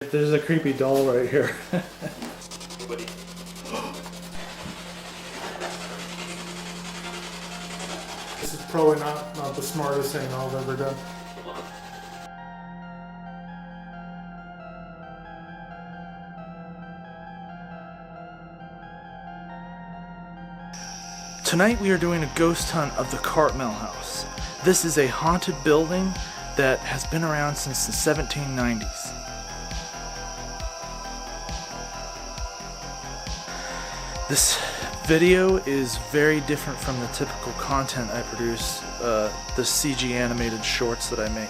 There's a creepy doll right here. This is probably not the smartest thing I've ever done. Tonight we are doing a ghost hunt of the Cartmell House. This is a haunted building that has been around since the 1790s. This video is very different from the typical content I produce, the CG animated shorts that I make.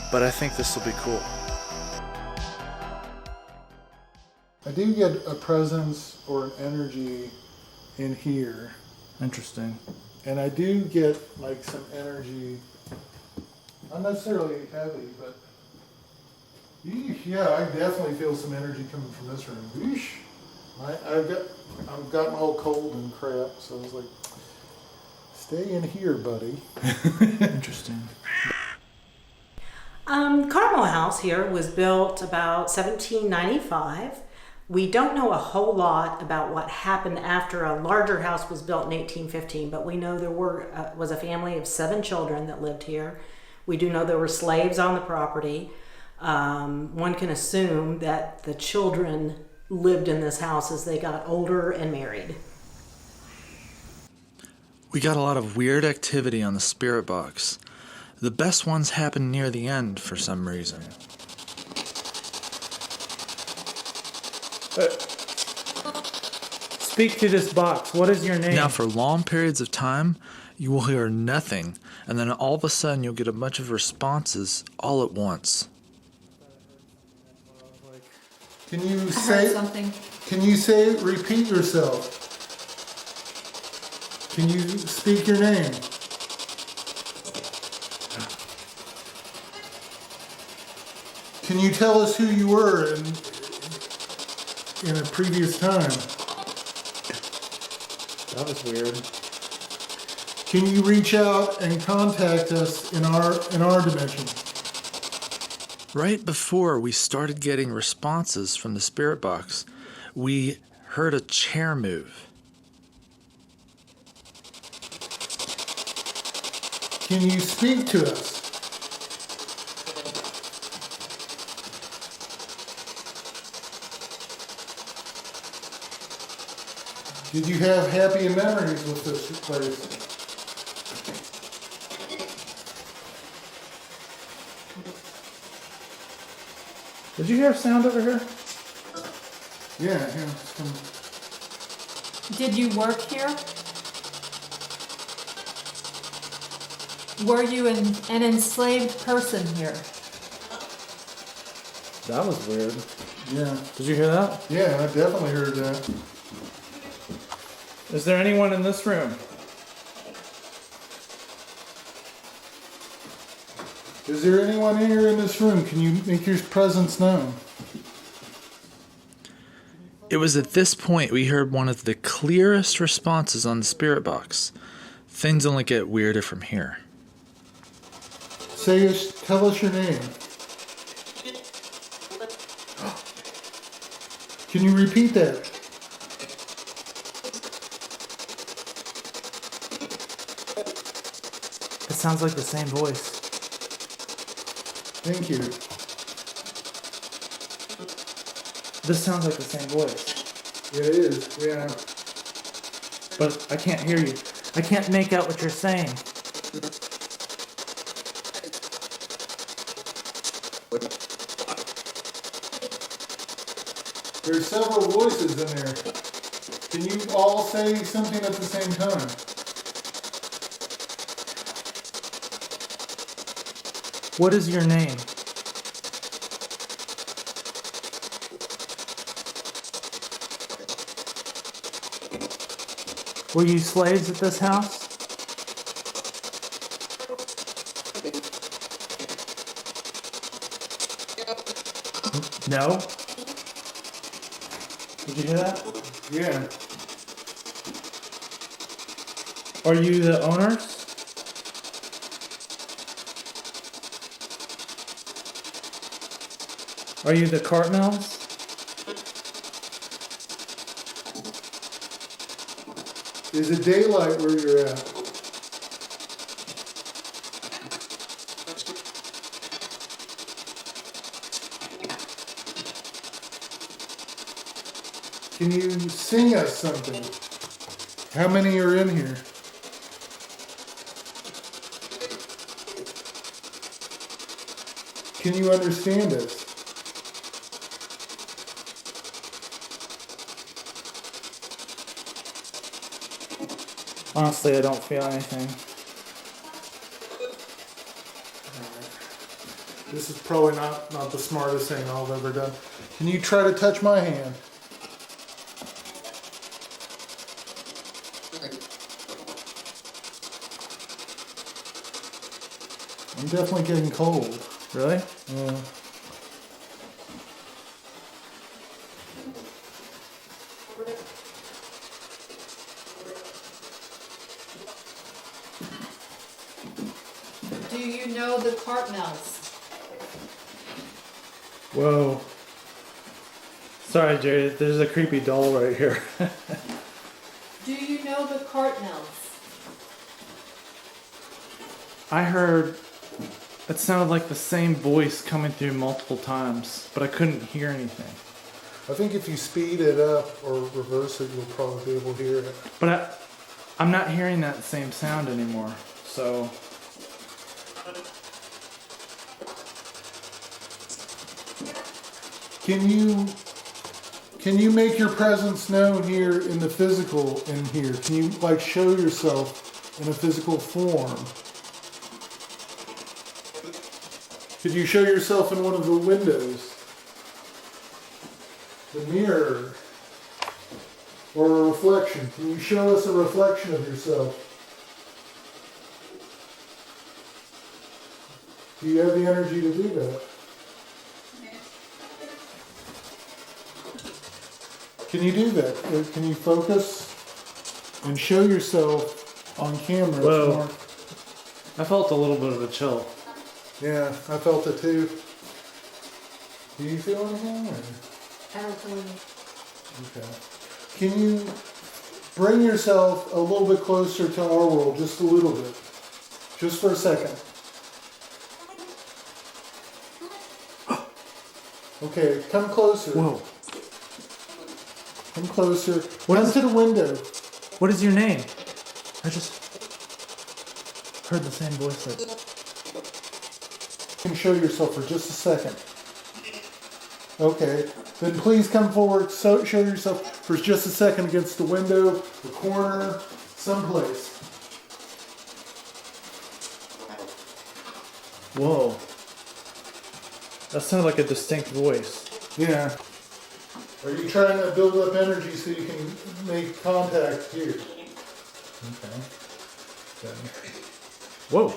But I think this will be cool. I do get a presence or an energy in here. Interesting. And I do get like some energy, not necessarily heavy, but yeah, I definitely feel some energy coming from this room. Eesh. I've got my whole cold and crap, so I was like, stay in here, buddy. Interesting. Cartmell House here was built about 1795. We don't know a whole lot about what happened after a larger house was built in 1815, but we know there was a family of 7 children that lived here. We do know there were slaves on the property. One can assume that the children lived in this house as they got older and married. We got a lot of weird activity on the spirit box. The best ones happen near the end for some reason. Speak to this box. What is your name? Now for long periods of time, you will hear nothing, and then all of a sudden you'll get a bunch of responses all at once. Can you say something? Can you say repeat yourself? Can you speak your name? Can you tell us who you were in a previous time? That was weird. Can you reach out and contact us in our dimension? Right before we started getting responses from the spirit box, we heard a chair move. Can you speak to us? Did you have happy memories with this place? Did you hear a sound over here? Yeah, it's coming. Did you work here? Were you an enslaved person here? That was weird. Yeah. Did you hear that? Yeah, I definitely heard that. Is there anyone in this room? Is there anyone here in this room? Can you make your presence known? It was at this point we heard one of the clearest responses on the spirit box. Things only get weirder from here. Tell us your name. Can you repeat that? It sounds like the same voice. Thank you. This sounds like the same voice. It is, yeah. But I can't hear you. I can't make out what you're saying. There's several voices in there. Can you all say something at the same time? What is your name? Were you slaves at this house? No? Did you hear that? Yeah. Are you the owners? Are you the Cartmells? Is it daylight where you're at? Can you sing us something? How many are in here? Can you understand us? Honestly, I don't feel anything. This is probably not the smartest thing I've ever done. Can you try to touch my hand? I'm definitely getting cold. Really? Yeah. Do you know the Cartmells? Whoa. Sorry, Jerry. There's a creepy doll right here. Do you know the Cartmells? I heard it sounded like the same voice coming through multiple times, but I couldn't hear anything. I think if you speed it up or reverse it, you'll probably be able to hear it. But I'm not hearing that same sound anymore. So Can you make your presence known here in the physical in here? Can you like show yourself in a physical form? Could you show yourself in one of the windows? The mirror? Or a reflection? Can you show us a reflection of yourself? Do you have the energy to do that? Can you do that? Or can you focus and show yourself on camera? Whoa. I felt a little bit of a chill. Yeah, I felt it too. Do you feel anything? Or? I don't feel any. Okay. Can you bring yourself a little bit closer to our world, just a little bit? Just for a second. Okay, come closer. Whoa. Come closer. What Come is- to the window. What is your name? I just heard the same voice. Like, You can show yourself for just a second. Okay, then please come forward, show yourself for just a second against the window, the corner, someplace. whoa. That sounded like a distinct voice. Yeah. Are you trying to build up energy so you can make contact here? Okay. Whoa.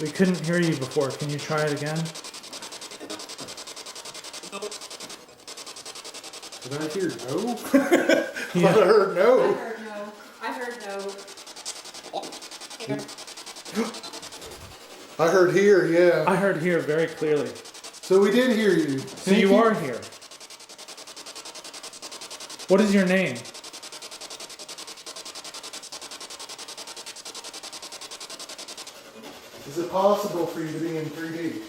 We couldn't hear you before. Can you try it again? Did I hear no? Yeah. I heard no. I heard no. I heard here, yeah. I heard here very clearly. So we did hear you. So you are here. What is your name? Is it possible for you to be in 3D?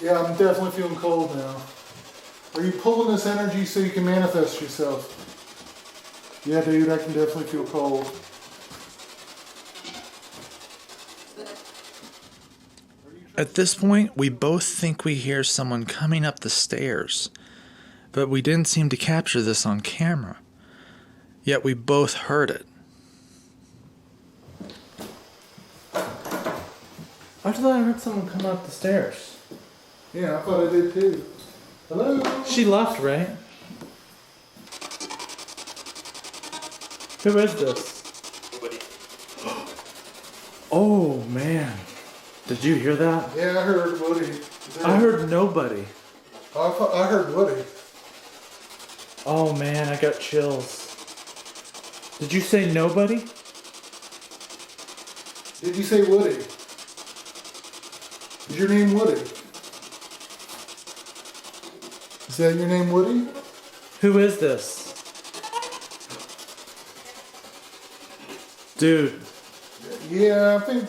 Yeah, I'm definitely feeling cold now. Are you pulling this energy so you can manifest yourself? Yeah, dude, I can definitely feel cold. At this point, we both think we hear someone coming up the stairs, but we didn't seem to capture this on camera. Yet we both heard it. I thought I heard someone come up the stairs. Yeah, I thought I did too. Hello? She left, right? Who is this? Oh, man. Did you hear that? Yeah, I heard Woody. I heard nobody. I heard Woody. Oh, man, I got chills. Did you say nobody? Did you say Woody? Is your name Woody? Is that your name, Woody? Who is this? Dude. Yeah, I think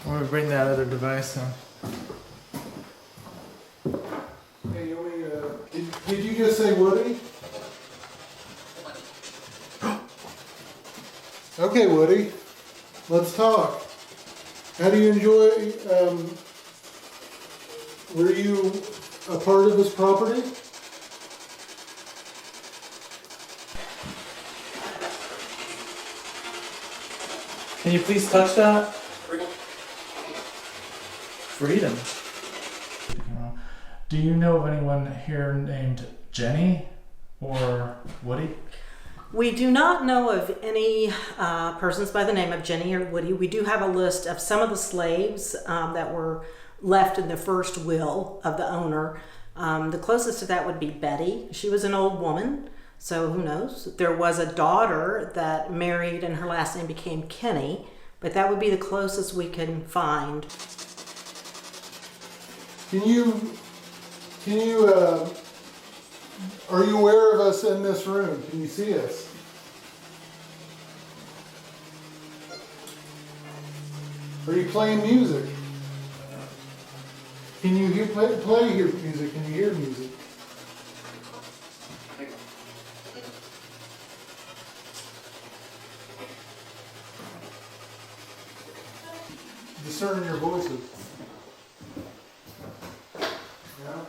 I'm gonna bring that other device in. Hey, you want me did you just say Woody? Okay, Woody, let's talk. How do you enjoy, were you a part of this property? Can you please touch that? Freedom. Do you know of anyone here named Jenny or Woody? We do not know of any persons by the name of Jenny or Woody. We do have a list of some of the slaves that were left in the first will of the owner. The closest to that would be Betty. She was an old woman, so who knows? There was a daughter that married and her last name became Kenny, but that would be the closest we can find. Can you, are you aware of us in this room? Can you see us? Are you playing music? Can you play your music? Can you hear music? Discern your voices. Yeah.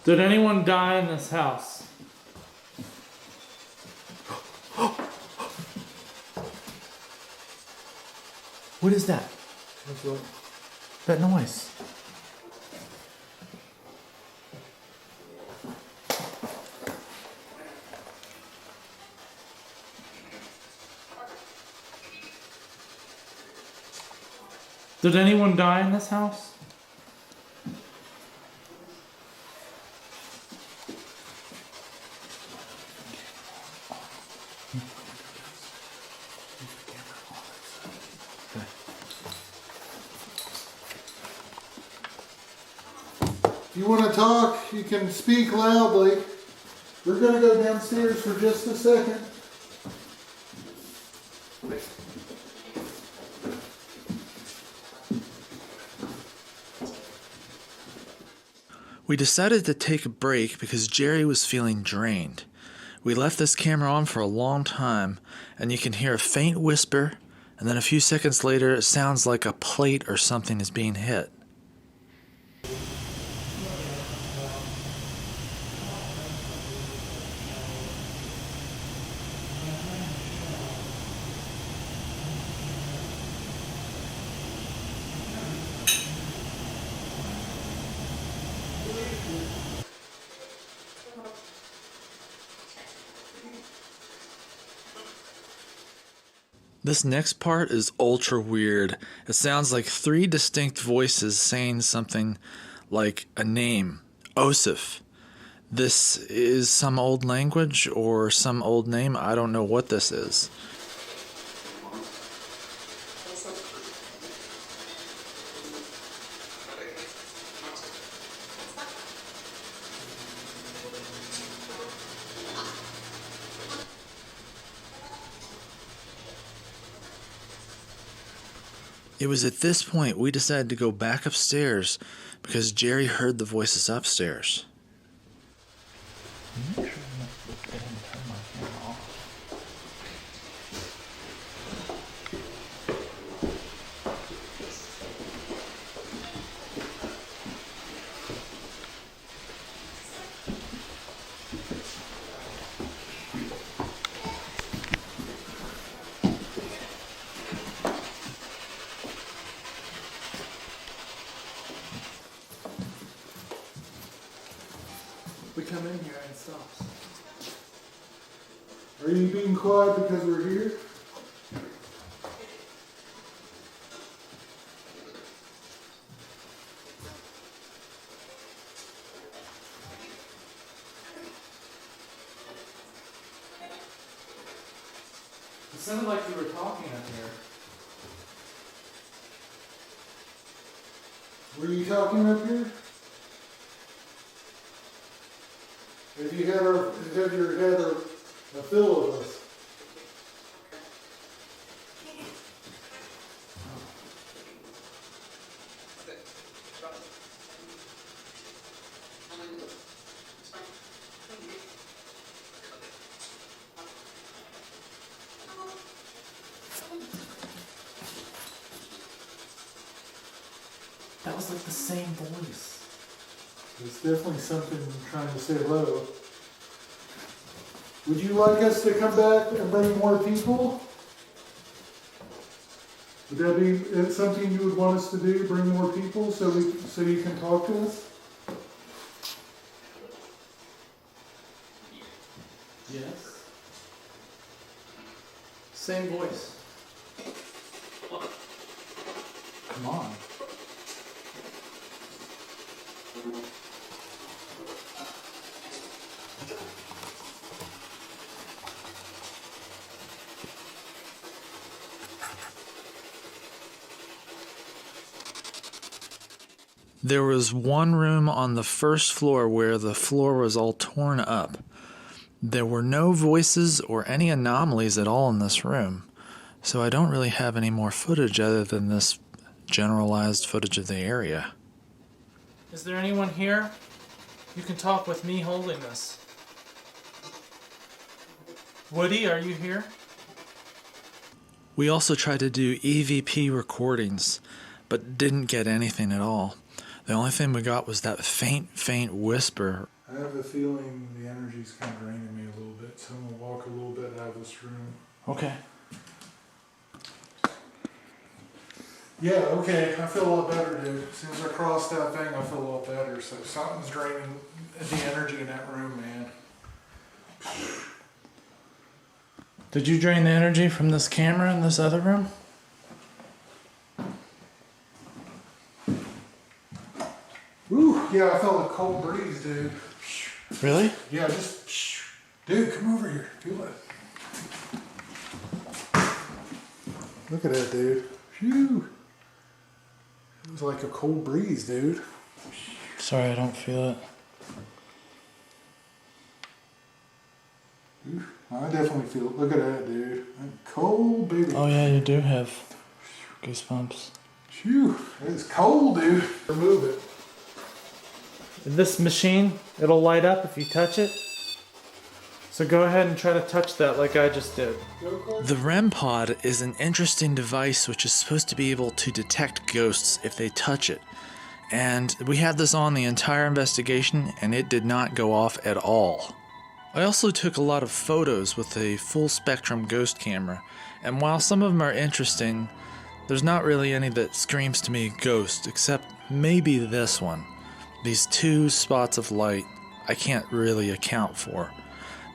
Did anyone die in this house? What is that? What's up? That noise. Did anyone die in this house? If you want to talk, you can speak loudly. We're going to go downstairs for just a second. We decided to take a break because Jerry was feeling drained. We left this camera on for a long time, and you can hear a faint whisper, and then a few seconds later it sounds like a plate or something is being hit. This next part is ultra weird. It sounds like 3 distinct voices saying something like a name, Osif. This is some old language or some old name. I don't know what this is. It was at this point we decided to go back upstairs because Jerry heard the voices upstairs. We come in here and it stops. Are you being quiet because we're here? It sounded like you were talking up here. Were you talking up here? Have you had a fill of us? That was like the same voice. It's definitely something trying to say hello. Would you like us to come back and bring more people? Would that be something you would want us to do? Bring more people so you can talk to us? Yes. Same voice. Come on. There was one room on the first floor where the floor was all torn up. There were no voices or any anomalies at all in this room, so I don't really have any more footage other than this generalized footage of the area. Is there anyone here? You can talk with me holding this. Woody, are you here? We also tried to do EVP recordings, but didn't get anything at all. The only thing we got was that faint whisper. I have a feeling the energy's kind of draining me a little bit, so I'm going to walk a little bit out of this room. Okay. Yeah, okay, I feel a lot better, dude. As soon as I crossed that thing, I feel a lot better. So something's draining the energy in that room, man. Did you drain the energy from this camera in this other room? Ooh, yeah, I felt a cold breeze, dude. Really? Yeah, just, dude, come over here. Feel it. Look at that, dude. Phew. It was like a cold breeze, dude. Sorry, I don't feel it. Ooh, I definitely feel it. Look at that, dude. That cold, baby. Oh yeah, you do have goosebumps. Phew, it's cold, dude. Remove it. This machine, it'll light up if you touch it. So go ahead and try to touch that like I just did. The REM pod is an interesting device which is supposed to be able to detect ghosts if they touch it. And we had this on the entire investigation and it did not go off at all. I also took a lot of photos with a full spectrum ghost camera, and while some of them are interesting, there's not really any that screams to me ghost, except maybe this one. These two spots of light I can't really account for.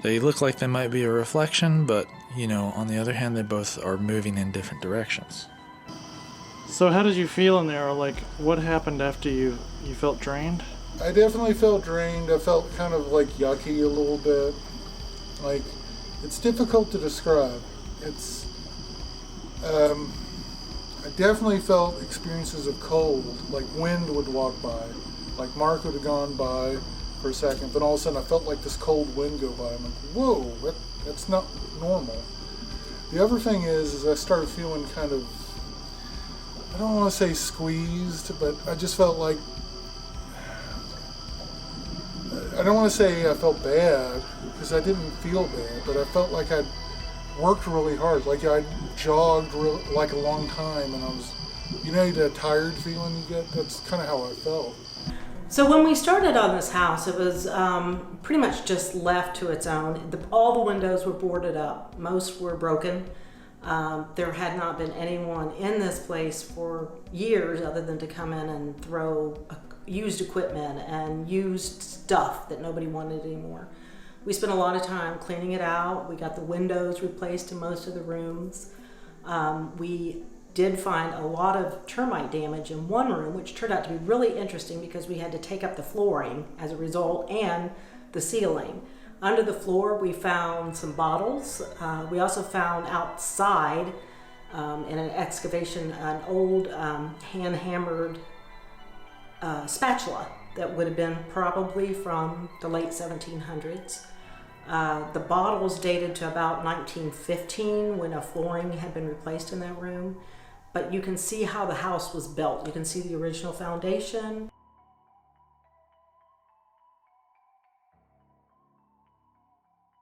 They look like they might be a reflection, but, you know, on the other hand, they both are moving in different directions. So how did you feel in there? Like, what happened after you felt drained? I definitely felt drained. I felt kind of like yucky a little bit. Like, it's difficult to describe. It's, I definitely felt experiences of cold, like wind would walk by. Like Mark would have gone by for a second, but all of a sudden I felt like this cold wind go by. I'm like, whoa, that's not normal. The other thing is I started feeling kind of, I don't want to say squeezed, but I just felt like, I don't want to say I felt bad, because I didn't feel bad, but I felt like I'd worked really hard. Like I'd jogged like a long time, and I was, you know, that tired feeling you get? That's kind of how I felt. So when we started on this house, it was pretty much just left to its own. All the windows were boarded up. Most were broken. There had not been anyone in this place for years other than to come in and throw used equipment and used stuff that nobody wanted anymore. We spent a lot of time cleaning it out. We got the windows replaced in most of the rooms. We did find a lot of termite damage in one room, which turned out to be really interesting because we had to take up the flooring as a result and the ceiling. Under the floor, we found some bottles. We also found outside in an excavation an old hand-hammered spatula that would have been probably from the late 1700s. The bottles dated to about 1915 when a flooring had been replaced in that room. But you can see how the house was built. You can see the original foundation.